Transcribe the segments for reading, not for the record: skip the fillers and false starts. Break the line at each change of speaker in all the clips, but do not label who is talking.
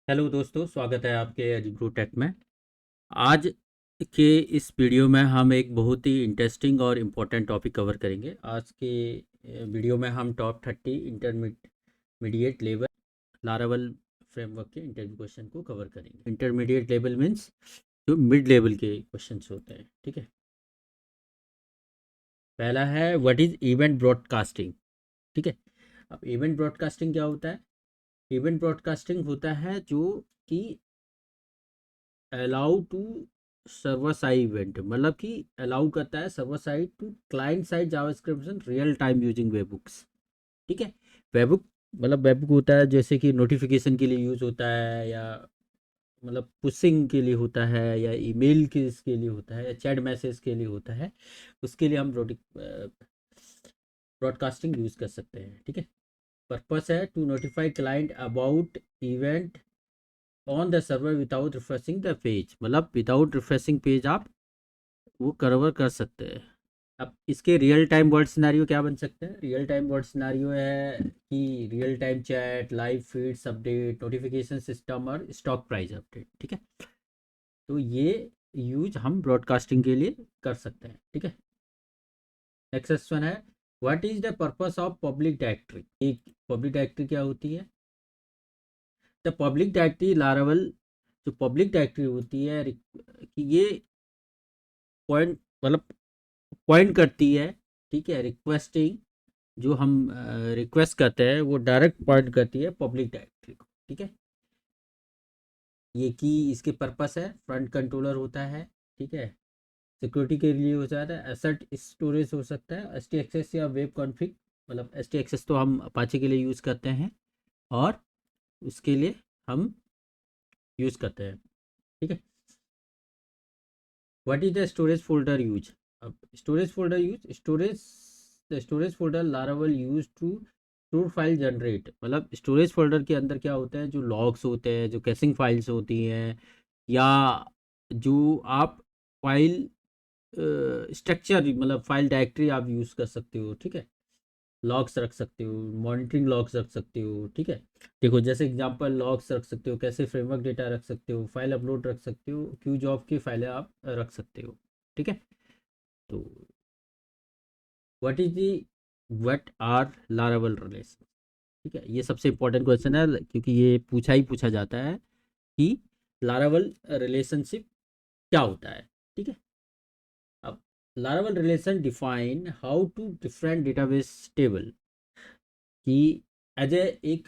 Hello दोस्तों, स्वागत है आपके एजुग्रो टेक में। आज के इस वीडियो में हम एक बहुत ही इंटरेस्टिंग और इम्पोर्टेंट टॉपिक कवर करेंगे। आज के वीडियो में हम top 30 intermediate level Laravel framework के इंटरव्यू क्वेश्चन को कवर करेंगे। इंटरमीडिएट लेवल मीन्स जो मिड लेवल के क्वेश्चन होते हैं, ठीक है। पहला है व्हाट इज़ इवेंट ब्रॉडकास्टिंग, ठीक है। अब इवेंट ब्रॉडकास्टिंग क्या होता है? इवेंट ब्रॉडकास्टिंग होता है जो कि allow to server side event, मतलब कि अलाउ करता है server side to client side JavaScript real time using webhooks, ठीक है। वेबबुक मतलब वेबबुक होता है जैसे कि नोटिफिकेशन के लिए यूज़ होता है, या मतलब पुशिंग के लिए होता है, या ईमेल के इसके लिए होता है, या चैट मैसेज के लिए होता है। उसके लिए हम ब्रॉडकास्टिंग यूज़ कर सकते हैं, ठीक है। पर्पस है to notify client about event on the server without refreshing the page, मतलब विदाउट रिफ्रेशिंग पेज आप वो कवर कर सकते हैं। अब इसके रियल टाइम वर्ड सिनेरियो क्या बन सकते हैं? रियल टाइम वर्ड सिनेरियो है कि real time chat, live feeds update, notification system और स्टॉक प्राइस अपडेट, ठीक है। तो ये यूज हम ब्रॉडकास्टिंग के लिए कर सकते हैं, ठीक है। नेक्स्ट क्वेश्चन है what is the purpose of public directory. एक पब्लिक डायरेक्टरी क्या होती है? द पब्लिक डायरेक्टरी लारावल, जो पब्लिक डायरेक्टरी होती है कि ये पॉइंट मतलब पॉइंट करती है, ठीक है। रिक्वेस्टिंग, जो हम रिक्वेस्ट करते हैं वो डायरेक्ट पॉइंट करती है पब्लिक डायरेक्टरी को, ठीक है। ये की इसके पर्पस है फ्रंट कंट्रोलर होता है, ठीक है। सिक्योरिटी के लिए हो जाता है, एसेट स्टोरेज हो सकता है, एस टी एक्सेस या वेब कॉन्फ़िग, मतलब एस टी एक्सेस तो हम अपाचे के लिए यूज़ करते हैं और उसके लिए हम यूज़ करते हैं, ठीक है। What is the storage folder use. अब storage folder use, storage folder Laravel use to store file generate, मतलब स्टोरेज फोल्डर के अंदर क्या होता है, जो लॉग्स होते हैं, जो कैशिंग फाइल्स होती हैं, या जो आप फाइल स्ट्रक्चर, मतलब फाइल डायरेक्टरी आप यूज़ कर सकते हो, ठीक है। लॉग्स रख सकते हो, मॉनिटरिंग लॉग्स रख सकते हो, ठीक है। देखो जैसे एग्जांपल लॉग्स रख सकते हो, कैसे फ्रेमवर्क डेटा रख सकते हो, फाइल अपलोड रख सकते हो, क्यू जॉब की फाइलें आप रख सकते हो, ठीक है। तो what is the what are Laravel relation, ठीक है। ये सबसे इंपॉर्टेंट क्वेश्चन है क्योंकि ये पूछा जाता है कि लारावल रिलेशनशिप क्या होता है, ठीक है। अब Laravel relation define how to different database table कि एज ए एक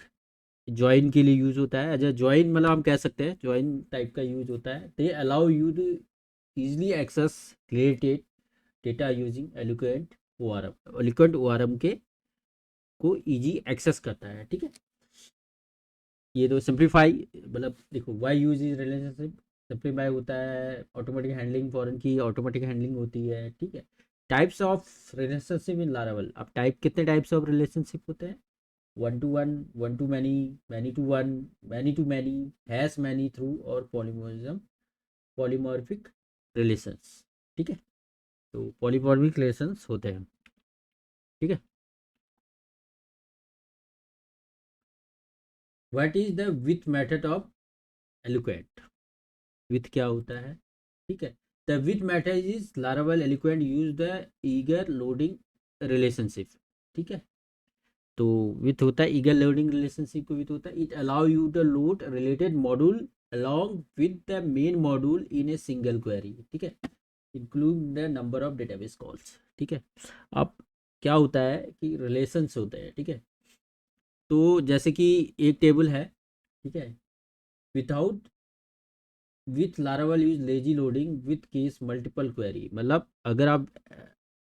ज्वाइन के लिए यूज होता है, एज ए ज्वाइन, मतलब हम कह सकते हैं ज्वाइन टाइप का यूज होता है। They allow you to easily access related data using eloquent ORM, eloquent ORM के को इजी एक्सेस करता है, ठीक है। ये तो सिंप्लीफाई, मतलब देखो why use is relationship, simplify होता है, ऑटोमेटिक हैंडलिंग, फॉरन की ऑटोमेटिक हैंडलिंग होती है, ठीक है। Types of relationship in Laravel. अब टाइप, कितने टाइप्स ऑफ रिलेशनशिप होते हैं? One to one, one to many to one, many to many, has many through, और पॉलीमोर्फिज्म, पॉलीमॉर्फिक रिलेशंस, ठीक है। तो पॉलीमॉर्फिक रिलेशंस होते हैं, ठीक है। What is the with method of eloquent. With क्या होता है, ठीक है। The with method is Laravel eloquent use the eager loading relationship, ठीक है। तो विथ होता है ईगर लोडिंग रिलेशनशिप को विथ होता है, it allow you to load related module along with the main module in a single query, ठीक है। Include the number of database calls, ठीक है। अब क्या होता है कि रिलेशंस होते हैं, ठीक है। तो जैसे कि एक टेबल है, ठीक है, without with Laravel use lazy loading with case multiple query, मतलब अगर आप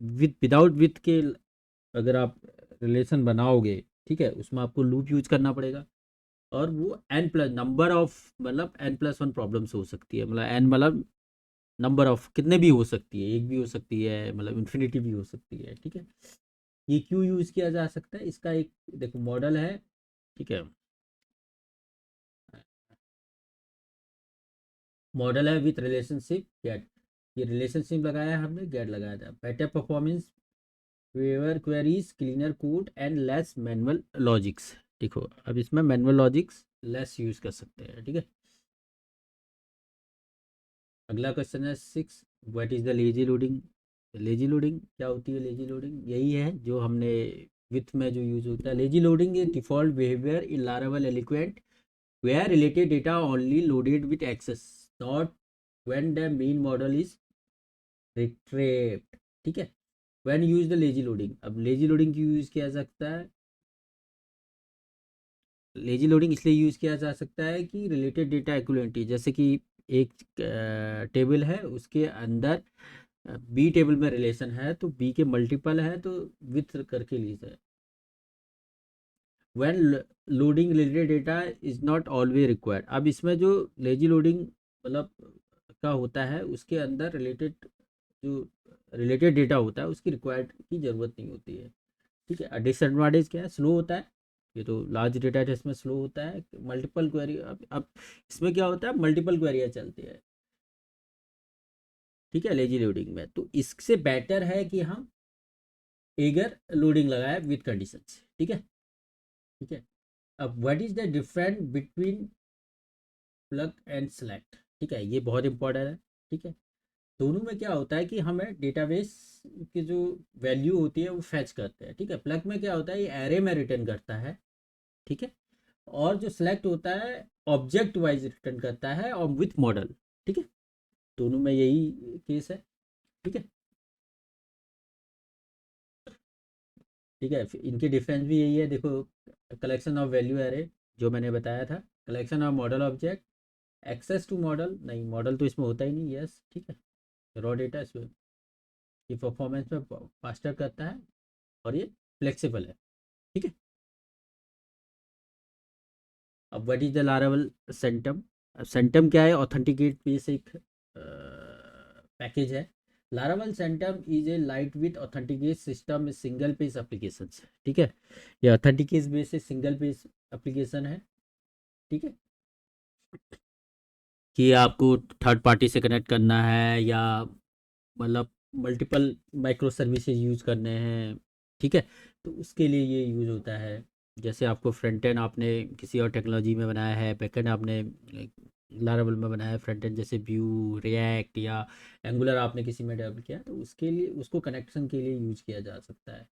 विदाउट विथ के अगर आप रिलेशन बनाओगे, ठीक है, उसमें आपको लूप यूज करना पड़ेगा, और वो एन प्लस नंबर ऑफ, मतलब एन प्लस वन प्रॉब्लम्स हो सकती है, मतलब एन मतलब नंबर ऑफ कितने भी हो सकती है, एक भी हो सकती है, मतलब इन्फिनिटी भी हो सकती है, ठीक है। ये क्यों यूज़ किया जा सकता है? इसका एक देखो मॉडल है, ठीक है। मॉडल है विथ रिलेशनशिप गेट, ये रिलेशनशिप लगाया है हमने, गेट लगाया था। Better performance, favour queries, cleaner code and less manual logics. देखो अब इसमें मैनुअल लॉजिक्स लेस यूज़ कर सकते हैं, ठीक है। अगला क्वेश्चन है 6, what is the lazy loading. Lazy loading क्या होती है? लेजी लोडिंग यही है जो हमने विथ में जो यूज होता है। Lazy loading is default behaviour in Laravel eloquent where related data only loaded with access, not when the main model is retrieved, ठीक है। when use the lazy loading, अब lazy loading क्यों use किया जा सकता है? लेजी लोडिंग इसलिए use किया जा सकता है कि रिलेटेड डेटा इक्विवेलेंटी, जैसे कि एक टेबल है उसके अंदर बी टेबल में रिलेशन है तो बी के मल्टीपल है तो विथ करके लीज है। When loading related data is not always required, अब इसमें जो लेजी लोडिंग मतलब का होता है उसके अंदर रिलेटेड जो रिलेटेड डेटा होता है उसकी रिक्वायर्ड की ज़रूरत नहीं होती है, ठीक है। डिसएडवांटेज क्या है? स्लो होता है, ये तो लार्ज डेटा टेस्ट में स्लो होता है। मल्टीपल क्वेरी, अब इसमें क्या होता है, मल्टीपल क्वेरियाँ चलती है, ठीक है, लेजी लोडिंग में। तो इससे बेटर है कि हम एगर लोडिंग लगाए विद कंडीशंस, ठीक है, ठीक है। अब what is the difference between plug and select, ठीक है, ये बहुत इंपॉर्टेंट है, ठीक है। दोनों में क्या होता है कि हमें डेटाबेस की जो वैल्यू होती है वो फैच करते हैं, ठीक है। प्लग में क्या होता है, ये एरे में रिटर्न करता है, ठीक है। और जो सेलेक्ट होता है ऑब्जेक्ट वाइज रिटर्न करता है और विथ मॉडल, ठीक है। दोनों में यही केस है, ठीक है, ठीक है। इनके डिफरेंस भी यही है, देखो। कलेक्शन ऑफ वैल्यू एरे जो मैंने बताया था, collection of model object, access to model, नहीं मॉडल तो इसमें होता ही नहीं, यस, ठीक है। रॉ डेटा इसमें ये परफॉर्मेंस में फास्टर करता है और ये फ्लेक्सिबल है, ठीक है। अब what is the Laravel Sanctum. Sanctum क्या है? ऑथेंटिकेट बेस एक पैकेज है। Laravel Sanctum is a light with authenticate system single page application, ठीक है। ये authenticate base single page application है, ठीक है, कि आपको थर्ड पार्टी से कनेक्ट करना है या मतलब मल्टीपल माइक्रो सर्विसेज यूज़ करने हैं, ठीक है। तो उसके लिए ये यूज़ होता है। जैसे आपको फ्रंट एंड आपने किसी और टेक्नोलॉजी में बनाया है, बैक एंड आपने लारावल में बनाया है, फ्रंट एंड जैसे व्यू रिएक्ट या एंगुलर आपने किसी में डेवलप किया, तो उसके लिए उसको कनेक्शन के लिए यूज़ किया जा सकता है,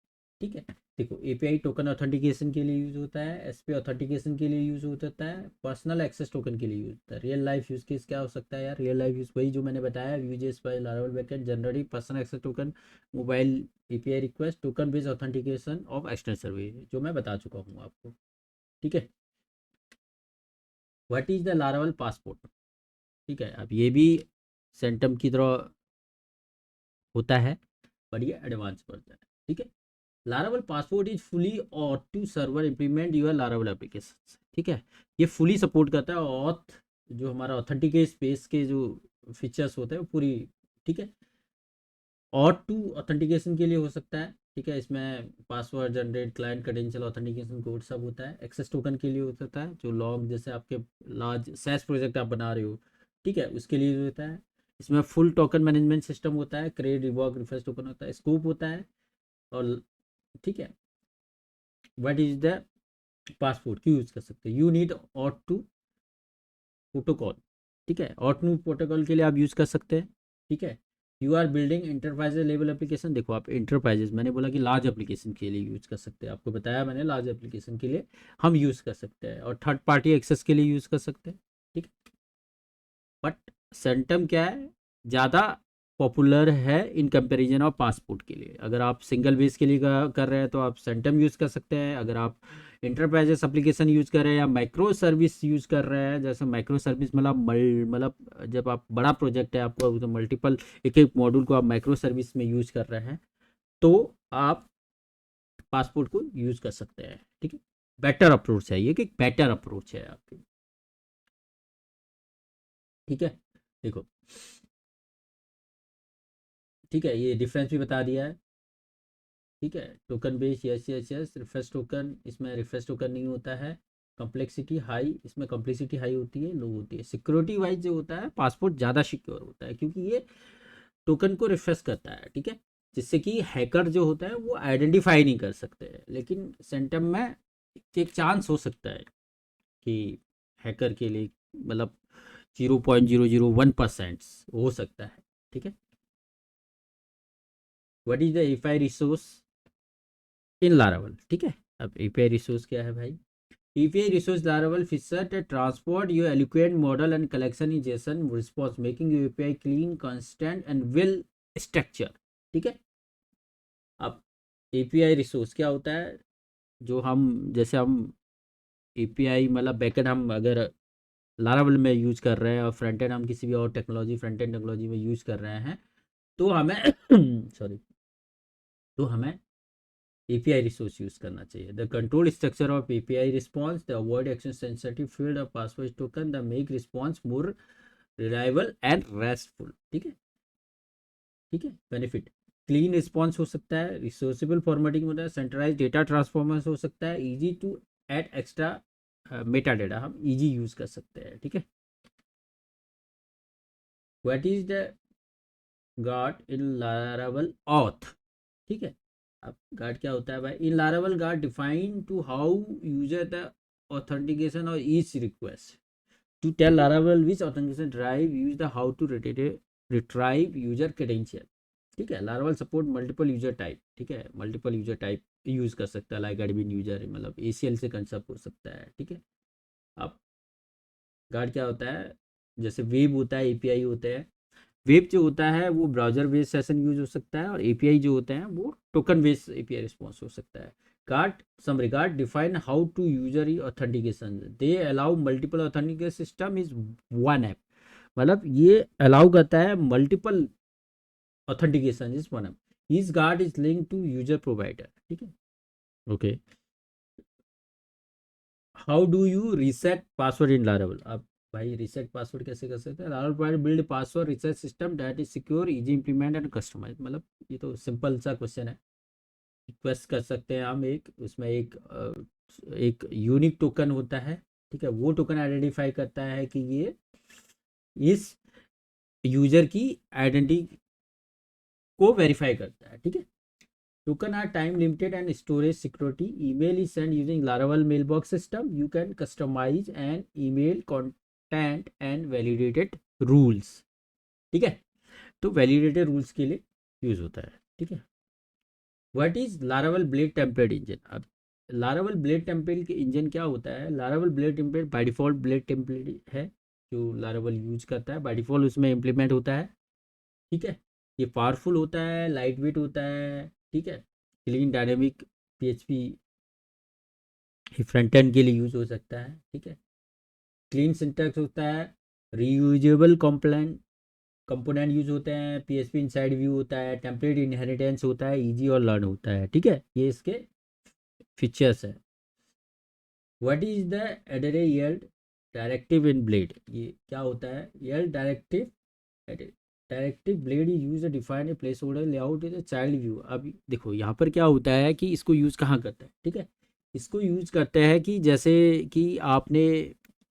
ठीक है। देखो एपीआई टोकन ऑथेंटिकेशन के लिए यूज़ होता है, एसपी ऑथेंटिकेशन के लिए यूज़ होता है, पर्सनल एक्सेस टोकन के लिए यूज़ होता है। रियल लाइफ यूज़ केस क्या हो सकता है यार? रियल लाइफ यूज़ वही जो मैंने बताया, uses by Laravel backend generally personal access token, mobile API request, token based authentication of external service, जो मैं बता चुका हूँ आपको, ठीक है। What is the Laravel Passport, ठीक है। अब ये भी सेंटम की तरह होता है पर ये एडवांस वर्जन है, ठीक है। Laravel Passport is fully auto server implement your Laravel application, ठीक है। ये फुली सपोर्ट करता है ऑथ जो हमारा ऑथेंटिकेट स्पेस के जो फीचर्स होते हैं वो पूरी, ठीक है। और टू ऑथेंटिकेशन के लिए हो सकता है, ठीक है। इसमें password generate, client credential, authentication code सब होता है। एक्सेस टोकन के लिए हो सकता है, जो लॉग जैसे आपके लार्ज सैस प्रोजेक्ट आप बना रहे हो, ठीक है, उसके लिए होता है। इसमें फुल टोकन मैनेजमेंट सिस्टम होता है, क्रिएट रिवॉक रिफ्रेश टोकन होता है, स्कूप होता है, और ठीक है। व्हाट इज द पासपोर्ट क्यों यूज़ कर सकते हैं? You need auth two protocol, ठीक है। ऑट टू प्रोटोकॉल के लिए आप यूज़ कर सकते हैं, ठीक है। You are building enterprise level application, देखो आप इंटरप्राइजेस, मैंने बोला कि लार्ज एप्लीकेशन के लिए यूज़ कर सकते हैं, आपको बताया मैंने लार्ज एप्लीकेशन के लिए हम यूज़ कर सकते हैं, और थर्ड पार्टी एक्सेस के लिए यूज़ कर सकते हैं, ठीक है। बट सेंटम क्या है, ज़्यादा पॉपुलर है इन कंपैरिजन ऑफ पासपोर्ट के लिए। अगर आप सिंगल बेस के लिए कर रहे हैं तो आप सेंटम यूज़ कर सकते हैं। अगर आप इंटरप्राइजेस एप्लीकेशन यूज़ कर रहे हैं या माइक्रो सर्विस यूज़ कर रहे हैं, जैसे माइक्रो सर्विस मतलब जब आप बड़ा प्रोजेक्ट है आपको तो मल्टीपल एक एक मॉड्यूल को आप माइक्रो सर्विस में यूज़ कर रहे हैं तो आप पासपोर्ट को यूज़ कर सकते हैं, ठीक है। बेटर अप्रोच है ये, कि बेटर अप्रोच है आपकी, ठीक है। देखो, ठीक है, ये डिफरेंस भी बता दिया है, ठीक है। Token base, yes yes yes. Refresh token, इसमें रिफ्रेश टोकन नहीं होता है। कॉम्प्लेक्सिटी हाई, इसमें कॉम्प्लेक्सिटी हाई होती है, लो होती है। सिक्योरिटी वाइज जो होता है पासपोर्ट ज़्यादा सिक्योर होता है क्योंकि ये टोकन को रिफ्रेश करता है, ठीक है, जिससे कि हैकर जो होता है वो आइडेंटिफाई नहीं कर सकते हैं। लेकिन सेंटम में एक चांस हो सकता है कि हैकर के लिए मतलब 0.001% हो सकता है, ठीक है। What is the API resource in Laravel, ठीक है। अब एपीआई रिसोर्स क्या है भाई? API resource Laravel feature that transport your eloquent model and collection in JSON response, making your API clean, constant and well structured, ठीक है। अब API resource क्या होता है? जो हम जैसे हम एपीआई मतलब बैकएंड हम अगर लारावल में यूज कर रहे हैं और फ्रंट एंड हम किसी भी और टेक्नोलॉजी फ्रंट एंड टेक्नोलॉजी में यूज कर रहे हैं, तो हमें सॉरी, तो हमें API resource यूज करना चाहिए। The control structure of API response, the avoid action sensitive field of password token, the make response more reliable and restful, ठीक है, ठीक है। बेनिफिट, क्लीन रिस्पॉन्स हो सकता है, रिसोर्सेबल फॉर्मेटिंग होता है, सेंट्रलाइज डेटा ट्रांसफॉर्मर्स हो सकता है, easy to add extra meta data हम इजी यूज कर सकते हैं, ठीक है। What is the guard in Laravel auth, ठीक है। अब गार्ड क्या होता है भाई? In Laravel guard define to how user the authentication और each request to tell Laravel which authentication drive use the how to retrieve user credential, ठीक है। Laravel support multiple user type, ठीक है, मल्टीपल यूजर टाइप यूज कर सकता है, like admin user मतलब ACL से कंसेप्ट हो सकता है, ठीक है। अब गार्ड क्या होता है? जैसे वेब होता है, एपीआई होते हैं। वेब जो होता है वो ब्राउजर बेस्ड सेशन यूज हो सकता है, और एपीआई जो होते हैं वो टोकन बेस्ड एपीआई रिस्पॉन्स हो सकता है। Guard some regard define how to user authentication, they allow multiple authentication system is one app, मतलब ये अलाउ करता है multiple authentication is one app, each guard is link to user provider, ठीक है। Okay, how do you reset password in Laravel? अब भाई reset password कैसे कर सकते हैं? Laravel provide build password reset system that is secure, easy implement and customize, मतलब ये तो सिंपल सा क्वेश्चन है। रिक्वेस्ट कर सकते हैं हम, एक उसमें एक यूनिक टोकन होता है, ठीक है। वो टोकन आइडेंटिफाई करता है कि ये इस यूजर की आइडेंटिटी को वेरीफाई करता है, ठीक है। Token are time limited and storage security. Email is sent using Laravel mailbox system. You can customize an email content and validated rules, ठीक है। तो validated rules के लिए यूज होता है, ठीक है। What is Laravel Blade Template Engine? अब Laravel Blade Template इंजन क्या होता है? Laravel Blade Template by default Blade Template है जो Laravel यूज करता है, बाय डिफॉल्ट उसमें इम्प्लीमेंट होता है, ठीक है। ये पावरफुल होता है, लाइट वेट होता है, ठीक है। Clean dynamic PHP front end के लिए यूज हो सकता है, ठीक है। क्लीन सिंटैक्स होता है, रीयूजेबल कंपोनेंट यूज होते हैं, PHP इनसाइड व्यू होता है, टेम्पलेट इनहेरिटेंस होता है, इजी और लर्न होता है, ठीक है। ये इसके फीचर्स है। What is the at rate yield directive in blade? ये क्या होता है? Yield directive, directive blade use define a placeholder layout is a child view. अब देखो यहाँ पर क्या होता है कि इसको यूज कहाँ करता है, ठीक है। इसको यूज करते हैं कि जैसे कि आपने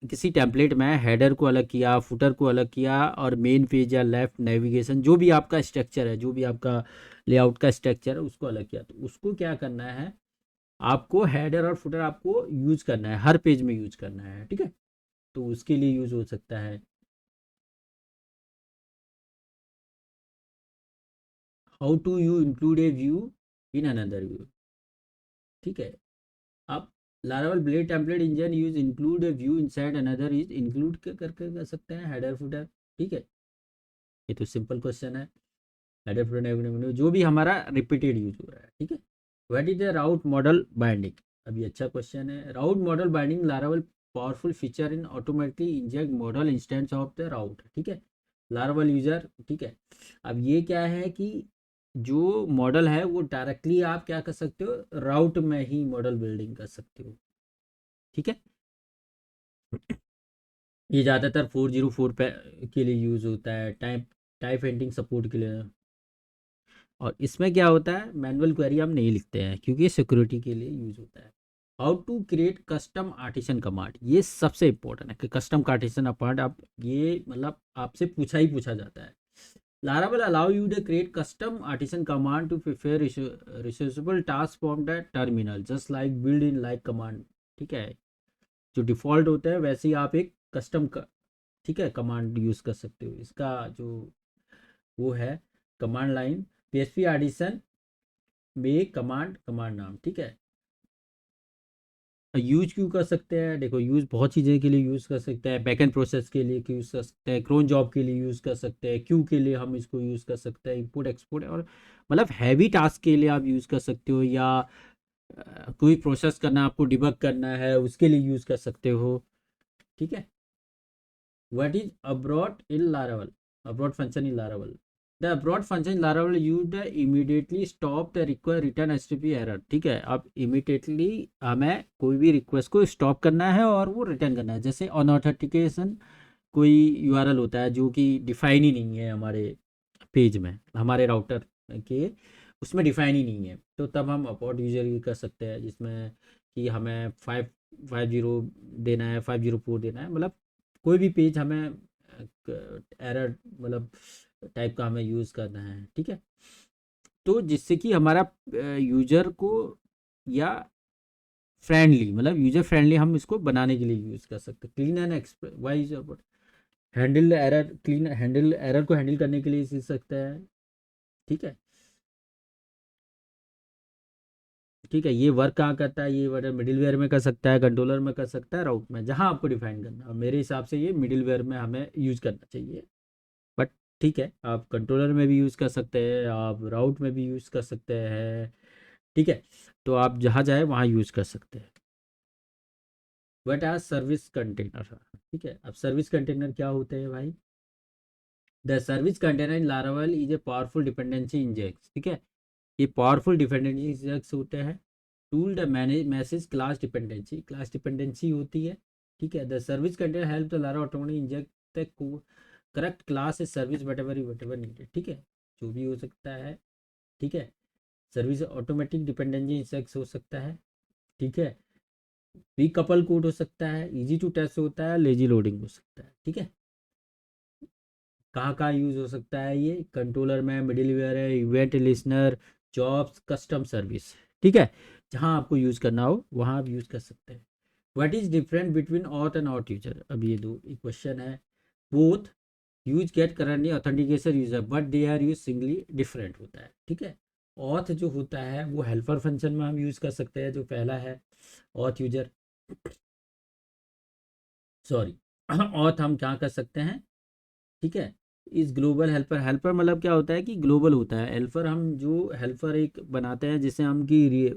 किसी टेम्पलेट में हेडर को अलग किया, फुटर को अलग किया, और मेन पेज या लेफ्ट नेविगेशन जो भी आपका स्ट्रक्चर है, जो भी आपका लेआउट का स्ट्रक्चर है उसको अलग किया, तो उसको क्या करना है? आपको हेडर और फुटर आपको यूज करना है, हर पेज में यूज करना है, ठीक है। तो उसके लिए यूज हो सकता है। How to you include a view in another view, ठीक है। अब Laravel blade template engine use include a view inside another is include करके कर सकते हैं हेडर फुटर, ठीक है। ये तो सिंपल क्वेश्चन है। हेडर फुटर जो भी हमारा रिपीटेड यूज हो रहा है, ठीक है। What is the route model binding? अभी अच्छा क्वेश्चन है। Route model binding Laravel powerful feature in automatically inject model instance of the route, ठीक है, लारावल यूजर, ठीक है। अब ये क्या है कि जो मॉडल है वो डायरेक्टली आप क्या कर सकते हो? राउट में ही मॉडल बिल्डिंग कर सकते हो, ठीक है। ये ज़्यादातर 404 पे के लिए यूज़ होता है, टाइप टाइप एंडिंग सपोर्ट के लिए। और इसमें क्या होता है? मैनुअल क्वेरी हम नहीं लिखते हैं क्योंकि ये सिक्योरिटी के लिए यूज़ होता है। How to create custom artisan command, ये सबसे इंपॉर्टेंट है कि कस्टम आर्टिसन कमांड आप ये मतलब आपसे पूछा ही पूछा जाता है। Laravel allow you to create custom artisan command to prepare reusable task from the terminal, just like build in like command, ठीक है। जो डिफ़ॉल्ट होता है वैसे ही आप एक कस्टम का, ठीक है, कमांड यूज़ कर सकते हो। इसका जो वो है कमांड लाइन, PHP एडिशन में कमांड कमांड नाम, ठीक है। यूज क्यों कर सकते हैं, देखो यूज़ बहुत चीज़ें के लिए यूज़ कर सकते हैं, बैकएंड प्रोसेस के लिए यूज़ कर सकते हैं, क्रोन जॉब के लिए यूज़ कर सकते हैं, क्यू के लिए हम इसको यूज़ कर सकते हैं, इंपोर्ट एक्सपोर्ट, और मतलब हैवी टास्क के लिए आप यूज़ कर सकते हो, या कोई प्रोसेस करना है, आपको डिबग करना है, उसके लिए यूज़ कर सकते हो, ठीक है। What is abort in Laravel, abort function in Laravel, the abort function in Laravel used immediately stop the require return HTTP error, ठीक है। अब इमीडिएटली हमें कोई भी रिक्वेस्ट को स्टॉप करना है और वो रिटर्न करना है। जैसे अनऑथेंटिकेशन कोई यूआरएल होता है जो कि डिफाइन ही नहीं है हमारे पेज में, हमारे राउटर के उसमें डिफाइन ही नहीं है, तो तब हम अबॉर्ट यूजर यूज कर सकते हैं, जिसमें कि हमें 550 देना है, 504 देना है, मतलब कोई भी पेज हमें एरर मतलब टाइप का हमें यूज़ करना है, ठीक है। तो जिससे कि हमारा यूजर को या फ्रेंडली, मतलब यूजर फ्रेंडली हम इसको बनाने के लिए यूज़ कर सकते हैं। Clean and express wise handle error, clean handle error को हैंडल करने के लिए सीख सकते हैं, ठीक है। ठीक है, ये वर्क कहाँ करता है, ये वर्क मिडिलवेयर में कर सकता है, कंट्रोलर में कर सकता है, राउट में, जहाँ आपको डिफाइन करना है। मेरे हिसाब से ये मिडिलवेयर में हमें यूज़ करना चाहिए, बट ठीक है, आप कंट्रोलर में भी यूज़ कर सकते हैं, आप राउट में भी यूज़ कर सकते हैं, ठीक है। तो आप जहाँ जाए वहाँ यूज़ कर सकते हैं। बट आज सर्विस कंटेनर, ठीक है। अब सर्विस कंटेनर क्या होते हैं भाई, the service container in Laravel is a powerful dependency injection, ठीक है। ये पावरफुल डिपेंडेंसी इंजेक्स होते हैं tool the message class dependency, class dependency होती है, ठीक है। The service container help the Lara automatic inject the correct class is service whatever needed, ठीक है, जो भी हो सकता है, ठीक है। सर्विस ऑटोमेटिक डिपेंडेंसी इंजेक्स हो सकता है, ठीक है। प्री कपल कोड हो सकता है, इजी टू टेस्ट होता है, लेजी लोडिंग हो सकता है, ठीक है। कहाँ कहाँ यूज़ हो सकता है, ये कंट्रोलर में, मिडिलवेयर है, event listener, jobs, custom service, ठीक है। जहाँ आपको यूज़ करना हो वहाँ आप यूज़ कर सकते हैं। What is different between auth and auth user, अब ये दो क्वेश्चन है। Both use get currently authentication user but they are use singly, different होता है, ठीक है। ऑथ जो होता है वो हेल्पर फंक्शन में हम यूज़ कर सकते हैं, जो पहला है ऑथ यूजर, सॉरी ऑथ हम क्या कर सकते हैं, ठीक है। इस ग्लोबल हेल्पर, हेल्पर मतलब क्या होता है कि ग्लोबल होता है। हेल्पर हम जो हेल्पर एक बनाते हैं जिससे हम की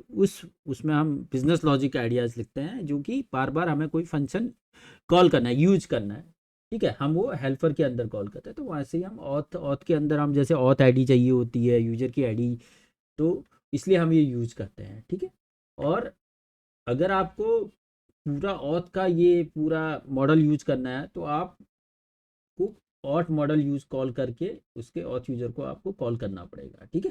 उसमें हम बिजनेस लॉजिक आइडियाज़ लिखते हैं, जो कि बार बार हमें कोई फंक्शन कॉल करना है, यूज करना है, ठीक है, हम वो हेल्पर के अंदर कॉल करते हैं। तो वैसे ही हम ऑथ ऑथ के अंदर हम जैसे ऑथ आईडी चाहिए होती है, यूजर की आईडी, तो इसलिए हम ये यूज करते हैं, ठीक है। और अगर आपको पूरा ऑथ का ये पूरा मॉडल यूज करना है तो आप को ऑट मॉडल यूज कॉल करके उसके ऑथ यूजर को आपको कॉल करना पड़ेगा, ठीक है।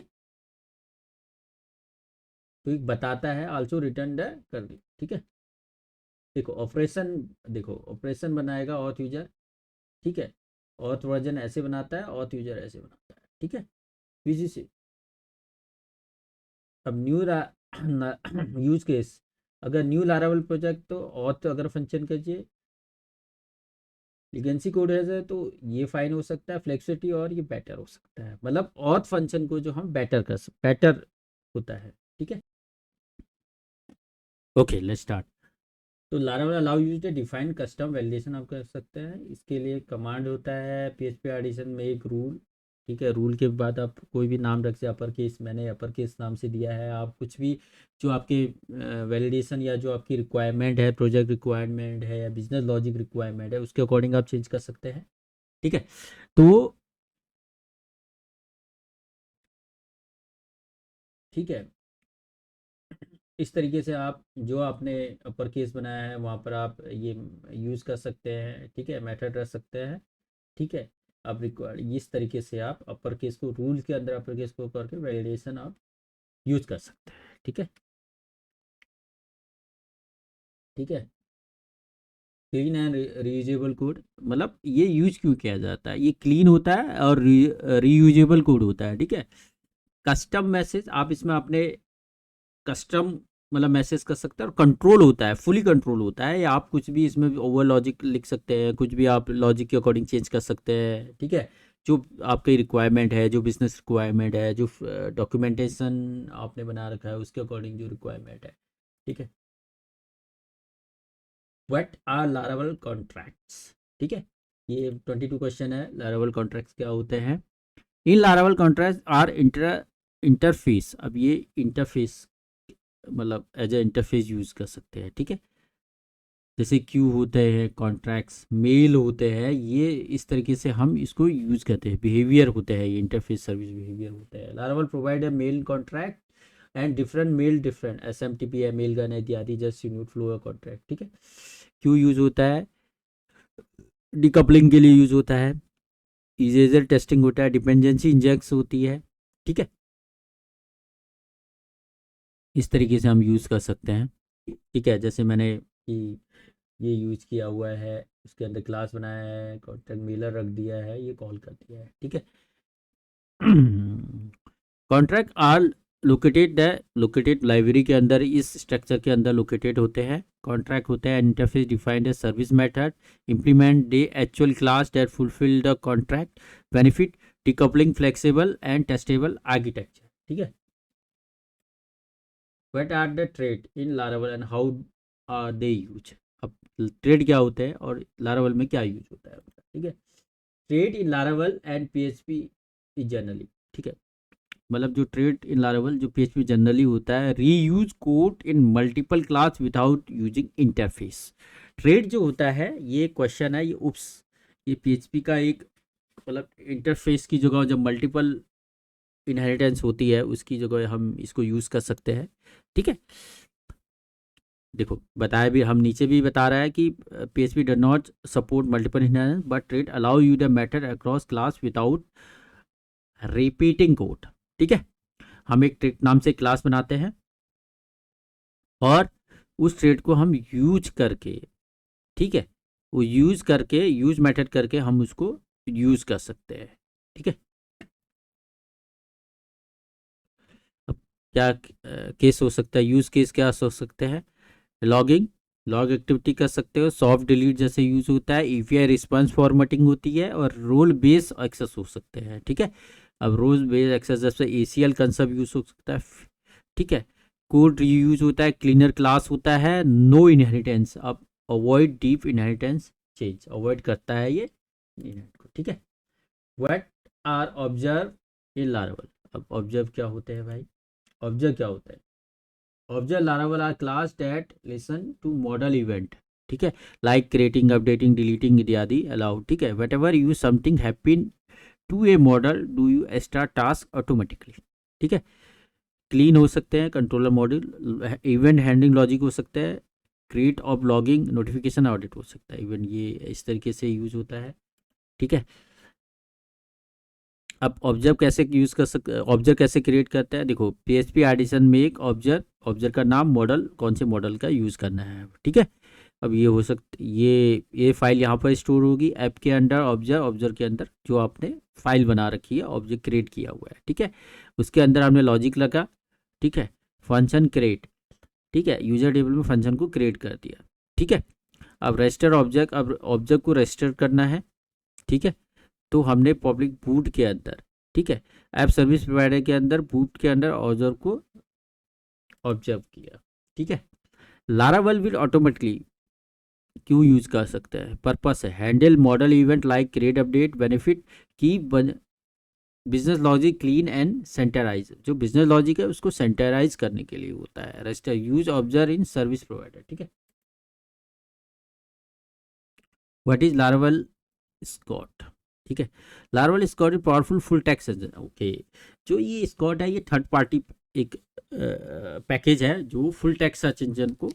तो एक बताता है आल्सो रिटर्न द कर दी, ठीक है। देखो ऑपरेशन, देखो ऑपरेशन बनाएगा ऑथ यूजर, ठीक है। ऑथ वर्जन ऐसे बनाता है, ऑथ यूजर ऐसे बनाता है, ठीक है। इसी से अब न्यू यूज केस, अगर न्यू लारावल प्रोजेक्ट तो ऑथ अगर फंक्शन कीजिए, लिगेंसी कोड है तो ये फाइन हो सकता है फ्लेक्सिबिलिटी, और ये बेटर हो सकता है, मतलब ऑथ फंक्शन को जो हम बेटर होता है, ठीक है। Okay let's start. तो Laravel allow use to define custom validation आप कर सकते हैं। इसके लिए कमांड होता है PHP एडिशन में एक रूल, ठीक है। रूल के बाद आप कोई भी नाम रख से, अपर केस, मैंने अपर केस नाम से दिया है, आप कुछ भी जो आपके वैलिडेशन या जो आपकी रिक्वायरमेंट है, प्रोजेक्ट रिक्वायरमेंट है या बिजनेस लॉजिक रिक्वायरमेंट है, उसके अकॉर्डिंग आप चेंज कर सकते हैं, ठीक है। तो ठीक है, इस तरीके से आप जो आपने अपर केस बनाया है वहाँ पर आप ये यूज़ कर सकते हैं, ठीक है, मेथड रख सकते हैं, ठीक है। आप रिक्वायर इस तरीके से आप अपर केस को, रूल के अंदर अपर केस को करके वैलिडेशन आप यूज़ कर सकते हैं, ठीक है, ठीक है। क्लीन एंड रीयूजेबल कोड, मतलब ये यूज क्यों किया जाता है, ये क्लीन होता है और रीयूजेबल कोड होता है, ठीक है। कस्टम मैसेज आप इसमें अपने कस्टम मतलब मैसेज कर सकते हैं, और कंट्रोल होता है, फुली कंट्रोल होता है। या आप कुछ भी इसमें ओवर लॉजिक लिख सकते हैं, कुछ भी आप लॉजिक के अकॉर्डिंग चेंज कर सकते हैं, ठीक है। जो आपकी रिक्वायरमेंट है, जो बिजनेस रिक्वायरमेंट है, जो डॉक्यूमेंटेशन आपने बना रखा है उसके अकॉर्डिंग जो रिक्वायरमेंट है, ठीक है। व्हाट आर लारावल कॉन्ट्रैक्ट्स, ठीक है। ये 22 क्वेश्चन है, लारावल कॉन्ट्रैक्ट्स क्या होते हैं। इन लारावल कॉन्ट्रैक्ट्स आर इंटरफेस, अब ये इंटरफेस मतलब एज ए इंटरफेस यूज कर सकते हैं, ठीक है। जैसे क्यू होते हैं कॉन्ट्रैक्ट्स, मेल होते हैं, ये इस तरीके से हम इसको यूज करते हैं। बिहेवियर होते हैं, ये इंटरफेस सर्विस बिहेवियर होते हैं। Laravel provide a mail contract and different mail different SMTP है, मेल गन इत्यादि, जस्ट यूनिट फ्लो कॉन्ट्रैक्ट, ठीक है। क्यू यूज होता है डिकपलिंग के लिए, यूज होता है इरेजर टेस्टिंग होता है, डिपेंडेंसी इंजेक्स होती है, ठीक है। इस तरीके से हम यूज़ कर सकते हैं, ठीक है। जैसे मैंने कि ये यूज़ किया हुआ है, उसके अंदर क्लास बनाया है, कॉन्टैक्ट मेलर रख दिया है, ये कॉल कर दिया है, ठीक है। कॉन्ट्रैक्ट आर लोकेटेड लाइब्रेरी के अंदर, इस स्ट्रक्चर के अंदर लोकेटेड होते हैं। कॉन्ट्रैक्ट होता है interface defined as service method implement they actual class that fulfil the contract benefit decoupling flexible and testable architecture, ठीक है। What are the trait in Laravel and how are they use. अब trait क्या होते हैं और Laravel में क्या use होता है, ठीक है। Trait in Laravel and PHP is generally, ठीक है। मतलब जो ट्रेड इन लारावल जो PHP जनरली होता है, reuse code in multiple class without using interface. Trait जो होता है, ये क्वेश्चन है, ये PHP का एक मतलब इंटरफेस की जगह जब मल्टीपल इनहेरिटेंस होती है उसकी जगह हम इसको यूज़ कर सकते हैं, ठीक है। देखो बताया भी, हम नीचे भी बता रहा है कि PHP does not support multiple inheritance but trade allow you the method across class without repeating code, ठीक है। हम एक ट्रेड नाम से क्लास बनाते हैं और उस ट्रेड को हम यूज करके, ठीक है, वो यूज करके, यूज मेथड करके हम उसको यूज कर सकते हैं, ठीक है। अब क्या केस हो सकता है, यूज केस क्या हो सकते हैं। लॉगिंग, लॉग एक्टिविटी कर सकते हो, सॉफ्ट डिलीट जैसे यूज होता है, EPI रिस्पांस फॉर्मेटिंग होती है, और रोल बेस एक्सेस हो सकते हैं, ठीक है। अब रोल बेस एक्सेस जैसे ACL कंसेप्ट यूज हो सकता है, ठीक है। कोड रीयूज होता है, क्लीनर क्लास होता है, नो इनहेरिटेंस, अब avoid deep inheritance change, avoid करता है ये को, ठीक है। What are observe in Laravel. अब ऑब्जर्व क्या होते हैं भाई, ऑब्जर्व क्या होता है। Observe Laravel are class that listen to model event, ठीक है, लाइक क्रिएटिंग, अपडेटिंग, डिलीटिंग इत्यादि अलाउड, ठीक है। Whatever you something happen to a model do you start task automatically, ठीक है। क्लीन हो सकते हैं, controller module, event handling logic हो सकता है, create of logging, notification audit हो सकता है, इवन ये इस तरीके से यूज होता है, ठीक है। अब ऑब्जर्व कैसे यूज कर सकते, ऑब्जर्व कैसे क्रिएट करते हैं। देखो PHP आर्टिसन में एक ऑब्जर्व का नाम, मॉडल, कौन से मॉडल का यूज करना है, ठीक है। अब ये हो सकता, ये फाइल यहाँ पर स्टोर होगी ऐप के अंदर, ऑब्जर्व के अंदर जो आपने फाइल बना रखी है, ऑब्जेक्ट क्रिएट किया हुआ है, ठीक है। उसके अंदर हमने लॉजिक लगा, ठीक है, फंक्शन क्रिएट, ठीक है, यूजर टेबल में फंक्शन को क्रिएट कर दिया, ठीक है। अब रजिस्टर ऑब्जेक्ट, अब ऑब्जेक्ट को रजिस्टर करना है, ठीक है। तो हमने पब्लिक बूट के अंदर, ठीक है, ऐप सर्विस प्रोवाइडर के अंदर, बूट के अंदर ऑब्जर्व को ऑब्जर्व किया, ठीक है। लारावल विल ऑटोमेटिकली क्यों यूज कर सकते हैं, पर्पस है handle model event like create, update, benefit की बिजनेस लॉजिक क्लीन एंड सेंटराइज, जो बिजनेस लॉजिक है उसको सेंटराइज करने के लिए होता है। Register use observe in service provider, ठीक है। व्हाट इज लारावल स्कॉट, ठीक है। Laravel Scout is powerful full text engine, okay. जो ये स्कॉट है, ये थर्ड पार्टी एक पैकेज है जो फुल टेक्स्ट सर्च इंजन को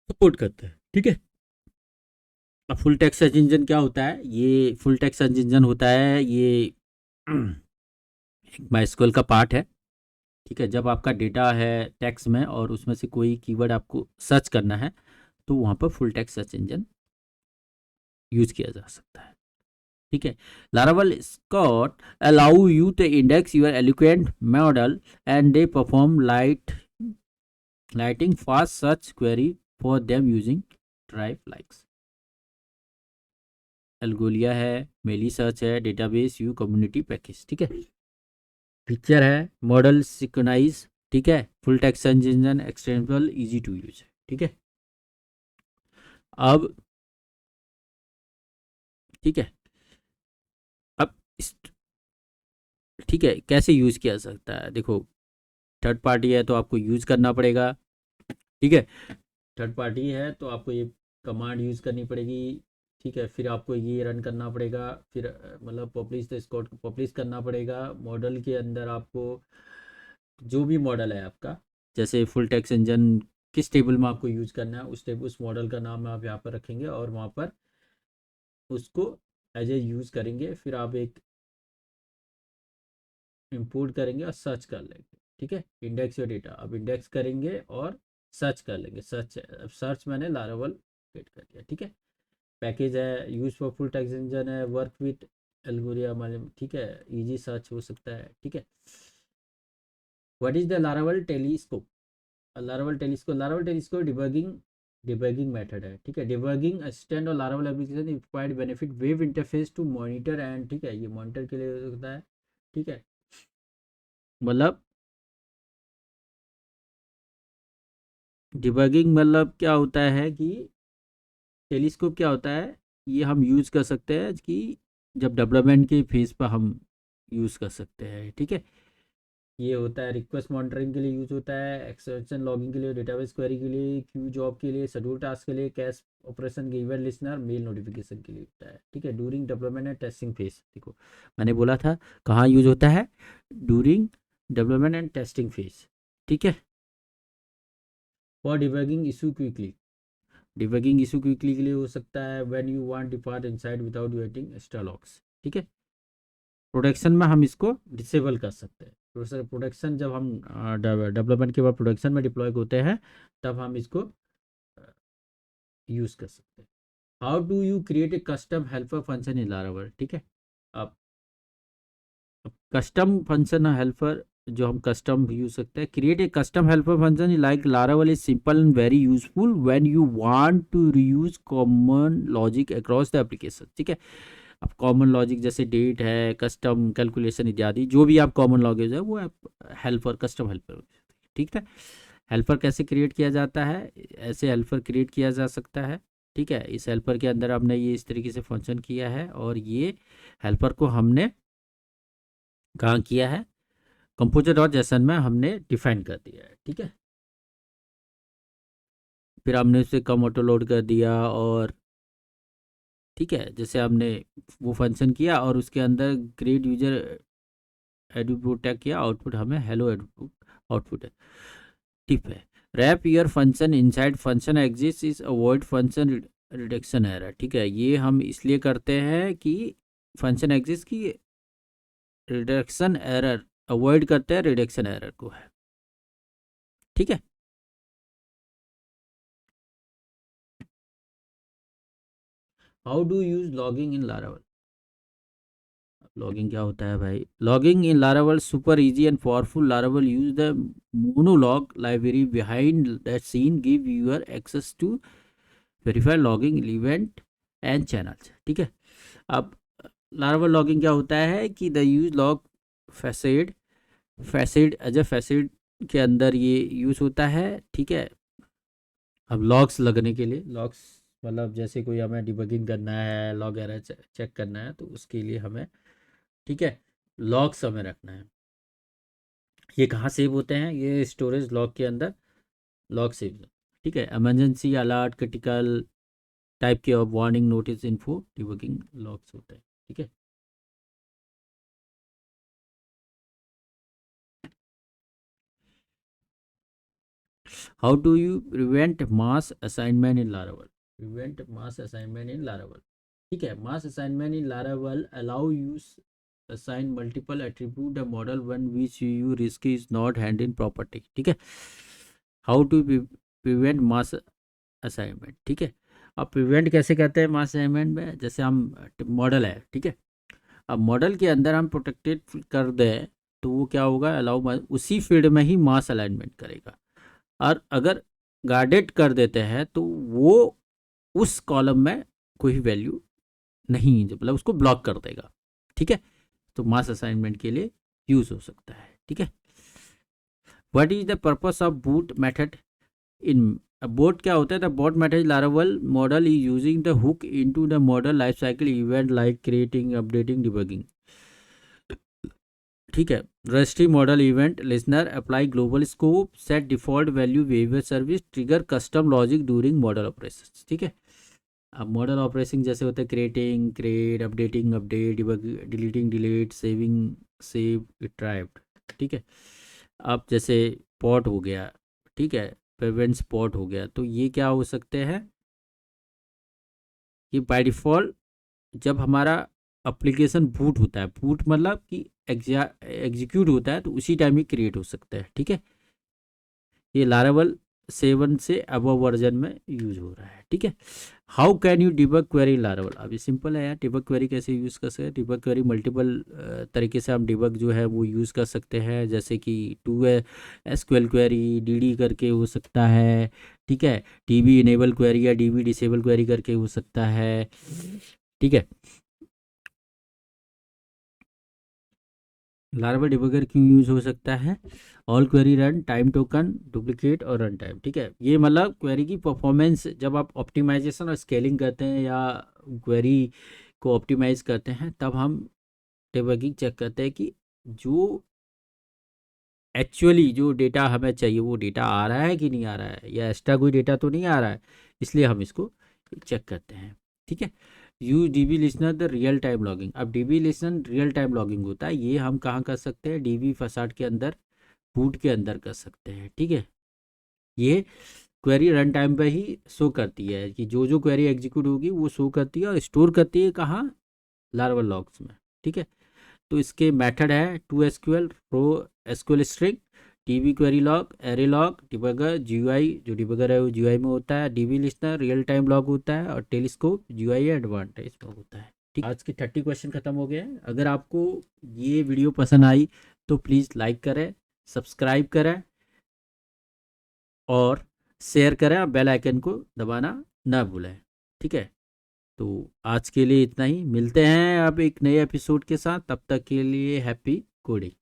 सपोर्ट करता है, ठीक है। अब फुल टेक्स्ट सर्च इंजन क्या होता है, ये फुल टेक्स्ट सर्च इंजन होता है, ये एक MySQL का पार्ट है, ठीक है। जब आपका डेटा है टेक्स्ट में और उसमें से कोई कीवर्ड आपको सर्च करना है तो वहाँ पर full text search engine use किया जा सकता है, ठीक है। Laravel Scout allow you to index your eloquent model and they perform light writing fast search query for them using drive likes. Algolia है, मेली सर्च है, डेटाबेस व्यू, कम्युनिटी पैकेज। ठीक है, फीचर है मॉडल सिंक्रोनाइज। ठीक है, full text search engine, extendable, easy to use. ठीक है, अब ठीक है, अब ठीक है, कैसे यूज़ किया जा सकता है? देखो, थर्ड पार्टी है तो आपको यूज़ करना पड़ेगा। ठीक है, थर्ड पार्टी है तो आपको ये कमांड यूज़ करनी पड़ेगी। ठीक है, फिर आपको ये रन करना पड़ेगा, फिर मतलब पब्लिश द स्कोर पब्लिश करना पड़ेगा। मॉडल के अंदर आपको जो भी मॉडल है आपका, जैसे फुल टेक्स्ट इंजन किस टेबल में आपको यूज़ करना है, उस मॉडल का नाम आप यहाँ पर रखेंगे और वहाँ पर उसको एज ए यूज़ करेंगे। फिर आप एक इंपोर्ट करेंगे और सर्च कर लेंगे। ठीक है, इंडेक्स योर डेटा, अब इंडेक्स करेंगे और सर्च कर लेंगे। सर्च मैंने लारावल क्रिएट कर दिया। ठीक है, पैकेज है, use for full text engine है, वर्क विथ एल्गोरिथम। ठीक है, इजी सर्च हो सकता है। ठीक है, what is the Laravel Telescope? Laravel Telescope debugging method है। ठीक है, डिबगिंग असिस्टेंट और Laravel application provide benefit web interface to monitor and. ठीक है, ये मॉनिटर के लिए हो सकता है। ठीक है, मतलब डिबगिंग मतलब क्या होता है कि टेलीस्कोप क्या होता है, ये हम यूज़ कर सकते हैं कि जब डेवलपमेंट के फेज़ पर हम यूज़ कर सकते हैं। ठीक है, ये होता है रिक्वेस्ट मॉनिटरिंग के लिए यूज़ होता है, एक्सेप्शन लॉगिंग के लिए, डेटाबेस क्वेरी के लिए, क्यू जॉब के लिए, शेड्यूल टास्क के लिए, कैश ऑपरेशन के इवेंट लिसनर, मेल नोटिफिकेशन के लिए होता है। ठीक है, during development and testing phase. देखो, मैंने बोला था कहाँ यूज़ होता है, during development and testing phase. ठीक है, for debugging issue quickly, debugging issue quickly के लिए हो सकता है, when you want depart inside without waiting extra logs. ठीक है, प्रोडक्शन में हम इसको डिसेबल कर सकते हैं। प्रोडक्शन जब हम डेवलपमेंट के बाद प्रोडक्शन में डिप्लॉय होते हैं तब हम इसको यूज़ कर सकते हैं। How do you create a custom helper function in Laravel? ठीक है, अब कस्टम फंक्शन हेल्पर जो हम कस्टम यूज सकते हैं, create a custom helper function like Laravel is simple and very useful when you want to reuse common logic across the application. ठीक है, अब कॉमन लॉजिक जैसे डेट है, कस्टम कैलकुलेशन इत्यादि, जो भी आप कॉमन लॉजिक है वो हेल्पर, कस्टम हेल्पर। ठीक है, हेल्पर कैसे क्रिएट किया जाता है? ऐसे हेल्पर क्रिएट किया जा सकता है। ठीक है, इस हेल्पर के अंदर हमने ये इस तरीके से फंक्शन किया है और ये हेल्पर को हमने कहाँ किया है, कंपोजर डॉट जेसन में हमने डिफाइन कर दिया है। ठीक है, फिर हमने उसे कम ऑटो लोड कर दिया और ठीक है, जैसे हमने वो फंक्शन किया और उसके अंदर ग्रेड यूजर एडुपुट टैग किया, आउटपुट हमें हेलो एडुपुट आउटपुट है। टिप है, wrap your function inside function exist is avoid function reduction error. ठीक है, ये हम इसलिए करते हैं कि फंक्शन एग्जिस्ट की रिडक्शन एरर अवॉइड करते हैं, रिडक्शन एरर को है। ठीक है, how do use logging in Laravel? Logging क्या होता है भाई? Logging in Laravel super easy and powerful. Laravel use the Monolog library behind that scene give your access to verify logging event and channels. ठीक है, अब Laravel logging क्या होता है कि the use log facade, facade as a facade के अंदर ये यूज़ होता है। ठीक है, अब लॉग्स लगने के लिए, लॉग्स मतलब जैसे कोई हमें डिबगिंग करना है, लॉग एरर चेक करना है तो उसके लिए हमें, ठीक है, लॉग्स हमें रखना है। ये कहाँ सेव होते हैं? ये स्टोरेज लॉग के अंदर लॉग सेव। ठीक है, इमरजेंसी अलर्ट, क्रिटिकल टाइप के warning, notice, info, debugging logs होते हैं। ठीक है, how do you prevent mass assignment in Laravel? Prevent mass assignment in Laravel. ठीक है, mass assignment in Laravel allow you assign multiple attribute a model one which you risk is not handled property। ठीक है, how to prevent mass assignment. ठीक है, अब prevent कैसे करते हैं मास असाइनमेंट में? जैसे हम मॉडल है, ठीक है, अब मॉडल के अंदर हम प्रोटेक्टेड कर दें तो वो क्या होगा, अलाउ उसी फील्ड में ही मास अलाइनमेंट करेगा। और अगर गार्डेड कर देते हैं तो वो उस कॉलम में कोई वैल्यू नहीं, मतलब उसको ब्लॉक कर देगा। ठीक है, तो मास असाइनमेंट के लिए यूज हो सकता है। ठीक है, what is the purpose of boot method in boot क्या होता है? The boot method Laravel model is using the hook into the model life cycle event like creating, updating, debugging. ठीक है, registry model event listener apply global scope set default value behaviour service trigger custom logic during model operation. ठीक है, अब model operation जैसे होते हैं creating, create, updating, update, deleting, delete, saving, save, रिट्राइव्ड। ठीक है, अब जैसे पॉट हो गया, ठीक है, प्रिवेंट्स पॉट हो गया, तो ये क्या हो सकते हैं? ये बाय डिफ़ॉल्ट जब हमारा एप्लीकेशन बूट होता है, बूट मतलब कि एग्जीक्यूट होता है, तो उसी टाइम ही क्रिएट हो सकता है। ठीक है, ये लारावल 7 से अबव वर्जन में यूज हो रहा है। ठीक है, how can you debug query Laravel? अब ये सिंपल है यार, डिबग क्वेरी कैसे यूज़ कर सकते हैं? डिबग क्वेरी मल्टीपल तरीके से हम डिबग जो है वो यूज़ कर सकते हैं, जैसे कि टू एसक्यूएल क्वेरी, डीडी करके हो सकता है। ठीक है, डीबी इनेबल क्वेरी या डीबी डिसेबल क्वेरी करके हो सकता है। ठीक है, लारावल डिबगर क्यों यूज़ हो सकता है? All query run time token duplicate और रन टाइम। ठीक है, ये मतलब क्वेरी की परफॉर्मेंस जब आप ऑप्टिमाइजेशन और स्केलिंग करते हैं या क्वेरी को ऑप्टिमाइज करते हैं, तब हम डिबगिंग चेक करते हैं कि जो एक्चुअली जो डेटा हमें चाहिए वो डेटा आ रहा है कि नहीं आ रहा है, या एक्स्ट्रा कोई डेटा तो नहीं आ रहा है, इसलिए हम इसको चेक करते हैं। ठीक है, use DB listener the real time logging. अब DB listener real time logging होता है, ये हम कहाँ कर सकते हैं? डीबी फसाड के अंदर, बूट के अंदर कर सकते हैं। ठीक है, ये क्वेरी रन टाइम पे ही शो करती है कि जो जो क्वेरी एग्जीक्यूट होगी वो शो करती है और स्टोर करती है कहाँ? लार्वल लॉग्स में। ठीक है, तो इसके मेथड है to SQL, raw SQL string, DB query log, array log, debugger, GUI, जो डिबगर है वो जीयूआई में होता है, DB listener real time log होता है, और टेलीस्कोप जीयूआई एडवांटेज में होता है। ठीक, आज के 30 क्वेश्चन खत्म हो गए हैं। अगर आपको ये वीडियो पसंद आई तो प्लीज़ लाइक करें, सब्सक्राइब करें और शेयर करें, और बेल आइकन को दबाना ना भूलें। ठीक है, तो आज के लिए इतना ही, मिलते हैं अब एक नए एपिसोड के साथ, तब तक के लिए हैप्पी कोडिंग।